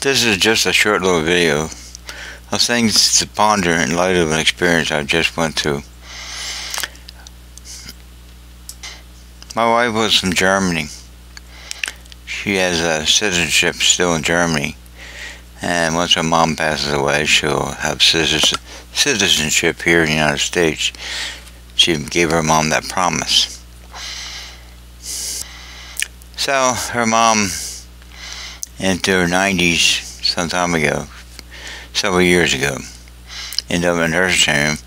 This is just a short little video of things to ponder in light of an experience I just went through. My wife was from Germany. She has a citizenship still in Germany, and once her mom passes away, she'll have citizenship here in the United States. She gave her mom that promise. So her mom, into her 90s, some time ago, several years ago, ended up in a nursing home,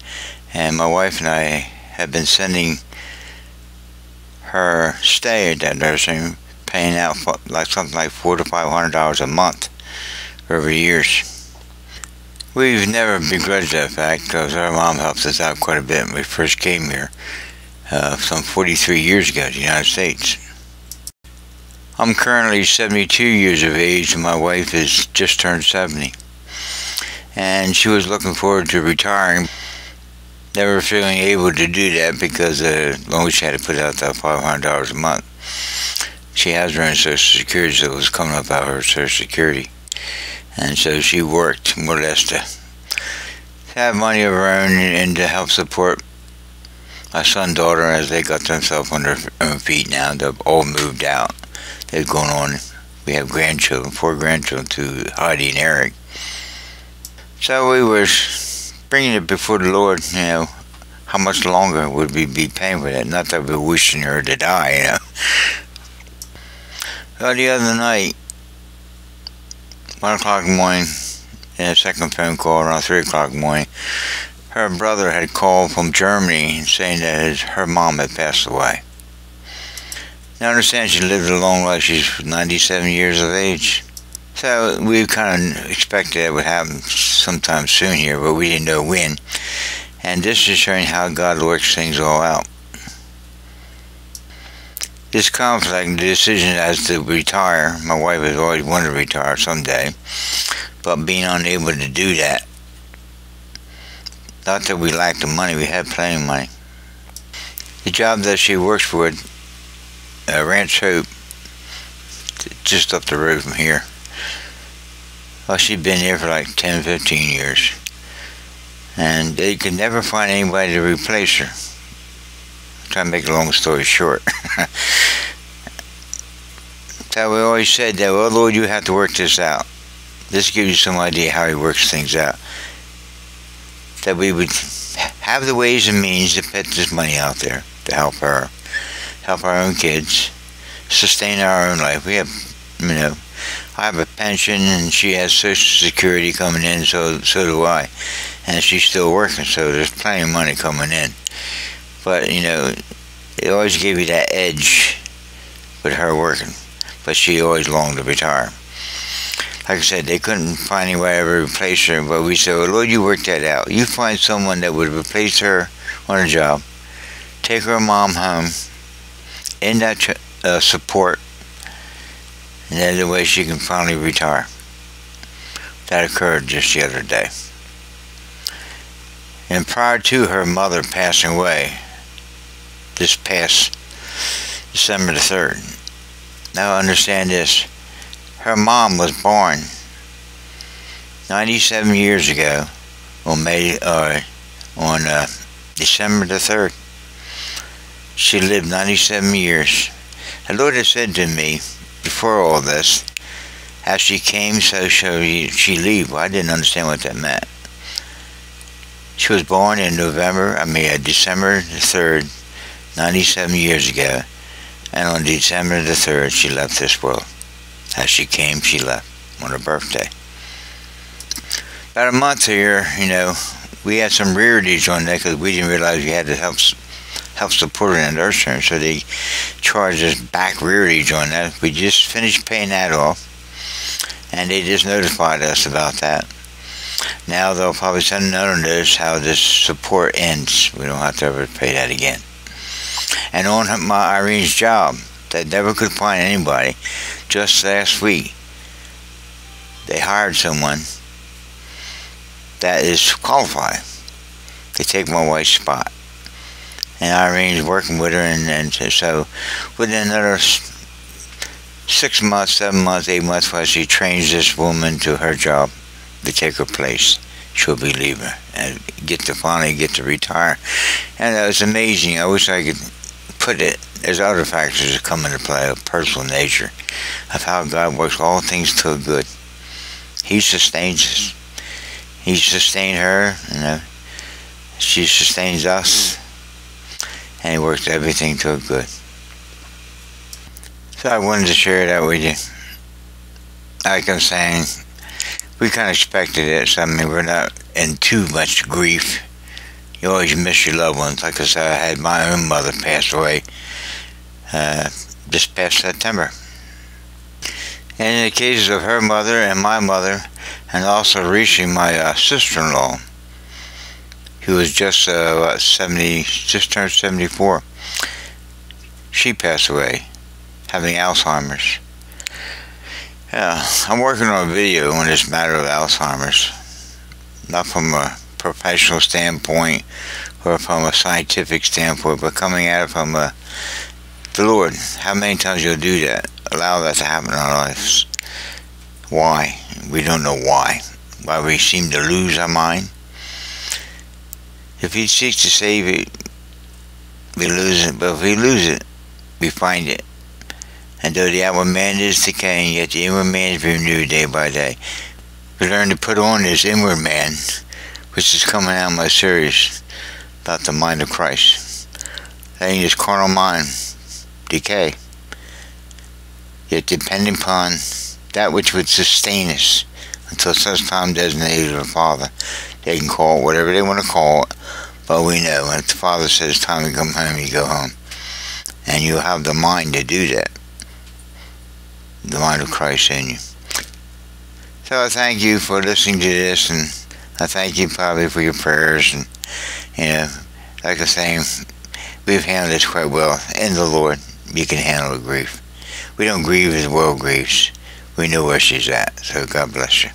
and my wife and I have been sending her stay at that nursing home, paying out something like $400 to $500 a month over the years. We've never begrudged that fact because our mom helped us out quite a bit when we first came here, some 43 years ago to the United States. I'm currently 72 years of age and my wife has just turned 70. And she was looking forward to retiring, never feeling able to do that because as long as she had to put out that $500 a month. She has her own Social Security, so it was coming up out of her Social Security. And so she worked more or less to have money of her own and to help support my son and daughter as they got themselves on their own feet now. They've all moved out. They've gone on. We have grandchildren, 4 grandchildren, to Heidi and Eric. So we were bringing it before the Lord, how much longer would we be paying for that? Not that we're wishing her to die, Well, the other night, 1 o'clock in the morning, and a second phone call around 3 o'clock in the morning, her brother had called from Germany saying that her mom had passed away. Now, I understand she lived a long life. She's 97 years of age. So we kind of expected it would happen sometime soon here, but we didn't know when. And this is showing how God works things all out. This conflict, the decision as to retire, my wife has always wanted to retire someday, but being unable to do that. Not that we lacked the money, we had plenty of money. The job that she works for, Ranch Hope, just up the road from here. Well, she'd been there for like 10, 15 years. And they could never find anybody to replace her. I'm trying to make a long story short. So we always said that, well, Lord, you have to work this out. This gives you some idea how He works things out. That we would have the ways and means to put this money out there to help her, help our own kids, sustain our own life. We have, I have a pension and she has Social Security coming in, so do I. And she's still working, so there's plenty of money coming in. But, it always gave you that edge with her working. But she always longed to retire. Like I said, they couldn't find anybody to replace her, but we said, well, Lord, you work that out. You find someone that would replace her on a job, take her mom home, end that support, and then the way she can finally retire. That occurred just the other day. And prior to her mother passing away, this past December the 3rd, now understand this, her mom was born 97 years ago on December the 3rd. She lived 97 years. The Lord had said to me before all this, as she came, so shall she leave. Well, I didn't understand what that meant. She was born in December the 3rd, 97 years ago. And on December the 3rd, she left this world. As she came, she left on her birthday. About a month here, we had some rearities on that because we didn't realize we had to help support her in the nursing home. So they charged us back rearities on that. We just finished paying that off. And they just notified us about that. Now they'll probably send another notice how this support ends. We don't have to ever pay that again. And on my Irene's job, that never could find anybody, just last week, they hired someone that is qualified to take my wife's spot. And Irene's working with her, and so within another 6 months, 7 months, 8 months while she trains this woman to her job to take her place. She'll be leaving and finally get to retire. And that was amazing. I wish I could put it. There's other factors that come into play of personal nature, of how God works all things to a good. He sustains us. He sustained her, she sustains us, and He works everything to a good. So I wanted to share that with you. Like I'm saying, we kind of expected it. I mean, we're not in too much grief. You always miss your loved ones. Like I said, I had my own mother pass away this past September. And in the cases of her mother and my mother, and also recently my sister-in-law, who was just 70, just turned 74, she passed away, having Alzheimer's. Yeah, I'm working on a video on this matter of Alzheimer's, not from a professional standpoint or from a scientific standpoint, but coming at it from the Lord. How many times you'll do that? Allow that to happen in our lives. Why? We don't know why. Why we seem to lose our mind. If He seeks to save it, we lose it. But if we lose it, we find it. And though the outward man is decaying, yet the inward man is renewed day by day. We learn to put on this inward man, which is coming out of my series about the mind of Christ. Letting this carnal mind decay, yet depending upon that which would sustain us until such time designated of the Father. They can call it whatever they want to call it, but we know when the Father says time to come home, you go home. And you'll have the mind to do that. The mind of Christ in you. So I thank you for listening to this, and I thank you probably for your prayers. And like I say, we've handled this quite well. In the Lord, you can handle the grief. We don't grieve as the world grieves. We know where she's at. So God bless you.